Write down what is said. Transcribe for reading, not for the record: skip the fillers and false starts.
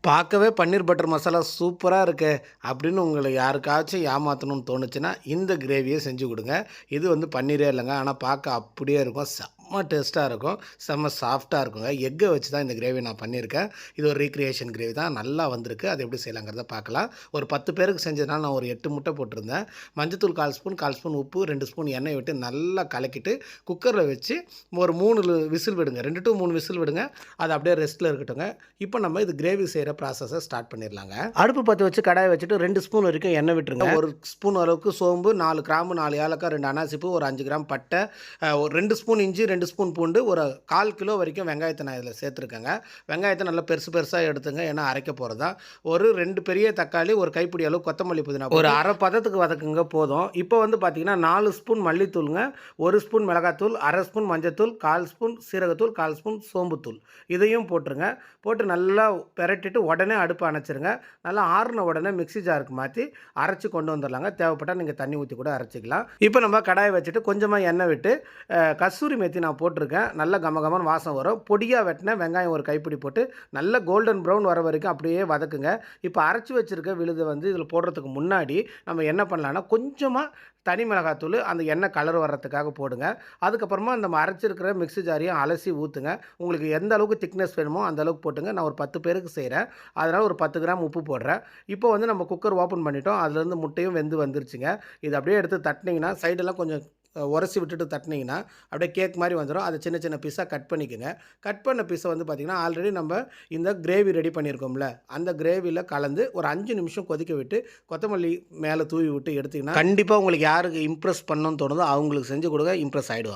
பார்க்கவே பன்னீர் பட்டர் மசாலா சூப்பரா இருக்கே! அப்படின்னு உங்கள யாருக்காச்சும் ஏமாத்தணும்னு தோணுச்சுன்னா, இந்த கிரேவிய செஞ்சு குடுங்க. இது வந்து பன்னீரே இல்லங்க. ஆனா பார்க்க அப்படியே இருக்கும். செம்ம டேஸ்ட்டா இருக்கும். செம்ம சாஃப்ட்டா இருக்குங்க. எக்க வச்சு தான் இந்த கிரேவி நான் பண்ணியிருக்கேன். இது ஒரு ரீக்ரியேஷன் கிரேவி தான். நல்லா வந்திருக்கு. அது எப்படி செய்யலாங்கிறத பார்க்கலாம். ஒரு 10 பேருக்கு செஞ்சதுனால நான் ஒரு 8 முட்டை போட்டிருந்தேன். மஞ்சத்தூள் 1/4 ஸ்பூன் உப்பு, 2 ஸ்பூன் எண்ணெய் விட்டு நல்லா கலக்கிட்டு, குக்கர்ல வச்சு ஒரு 3 விசில் விடுங்க. 2 டூ 3 விசில் விடுங்க. அது அப்படியே ரெஸ்ட்ல இருக்கட்டுங்க. இப்போ நம்ம இது கிரேவி செய்ற ப்ராசஸ ஸ்டார்ட் பண்ணிடலாங்க. அடுப்பு பத்த வச்சு கடாய வச்சுட்டு 2 ஸ்பூன் வரைக்கும் எண்ணெய் விட்டுருங்க. 1 ஸ்பூன் அளவுக்கு சோம்பு, 4 கிராம்பு, 4 ஏலக்காய், 2 அன்னாசிப்பூ, ஒரு 5 கிராம் பட்டை, ஒரு 2 ஸ்பூன் இஞ்சி, 2 ஸ்பூன் பூண்டு, ஒரு 1/4 கிலோ வரைக்கும் வெங்காயத்தை நான் இதில் சேர்த்துருக்கேங்க. வெங்காயத்தை நல்லா பெருசு பெருசாக எடுத்துங்க. ஏன்னா அரைக்க போகிறது தான். ஒரு 2 பெரிய தக்காளி, ஒரு கைப்பிடி அளவு கொத்தமல்லி புதினா, ஒரு அரை பதத்துக்கு வதக்குங்க போதும். இப்போ வந்து பார்த்தீங்கன்னா 4 ஸ்பூன் மல்லித்தூளுங்க, 1 ஸ்பூன் மிளகாத்தூள், 1/2 ஸ்பூன் மஞ்சத்தூள், 1/4 ஸ்பூன் சீரகத்தூள், 1/4 ஸ்பூன் சோம்புத்தூள் இதையும் போட்டுருங்க. போட்டு நல்லா பெரட்டிட்டு உடனே அடுப்பை அணைச்சிருங்க. நல்லா ஆறுன உடனே மிக்ஸி ஜாருக்கு மாற்றி அரைச்சி கொண்டு வந்துடலாங்க. தேவைப்பட்டால் நீங்கள் தண்ணி ஊற்றி கூட அரைச்சிக்கலாம். இப்போ நம்ம கடாயை வச்சுட்டு கொஞ்சமாக எண்ணெய் விட்டு கஸ்தூரி மேத்தி நான் போட்டிருக்கேன். நல்ல கமகமன்னு வாசம் வரும். பொடியாக வெட்டின வெங்காயம் ஒரு கைப்பிடி போட்டு நல்ல கோல்டன் ப்ரௌன் வர வரைக்கும் அப்படியே வதக்குங்க. இப்போ அரைச்சி வச்சுருக்க விழுதை வந்து இதில் போடுறதுக்கு முன்னாடி நம்ம என்ன பண்ணலான்னா, கொஞ்சமாக தனி மிளகாத்தூள் அந்த எண்ணெய் கலர் வர்றதுக்காக போடுங்க. அதுக்கப்புறமா நம்ம அரைச்சிருக்கிற மிக்ஸி ஜாரையும் அலசி ஊற்றுங்க. உங்களுக்கு எந்த அளவுக்கு திக்னஸ் வேணுமோ அந்த அளவுக்கு போட்டுங்க. நான் ஒரு 10 பேருக்கு செய்கிறேன். அதனால் ஒரு 10 கிராம் உப்பு போடுறேன். இப்போ வந்து நம்ம குக்கர் ஓப்பன் பண்ணிட்டோம். அதுலேருந்து முட்டையும் வெந்து வந்துருச்சுங்க. இது அப்படியே எடுத்து தட்டினீங்கன்னா சைடெல்லாம் கொஞ்சம் உரசி விட்டுட்டு தட்டினீங்கன்னா அப்படியே கேக் மாதிரி வந்துடும். அதை சின்ன சின்ன பீஸாக கட் பண்ணிக்கோங்க. கட் பண்ண பீஸை வந்து பார்த்திங்கன்னா ஆல்ரெடி நம்ம இந்த கிரேவி ரெடி பண்ணியிருக்கோம்ல, அந்த கிரேவியில் கலந்து ஒரு 5 நிமிஷம் கொதிக்க விட்டு கொத்தமல்லி மேலே தூவி விட்டு எடுத்திங்கன்னா கண்டிப்பாக உங்களுக்கு யாருக்கு இம்ப்ரெஸ் பண்ணணும்னு தோணுதோ அவங்களுக்கு செஞ்சு கொடுங்க. இம்ப்ரெஸ் ஆகிடுவாங்க.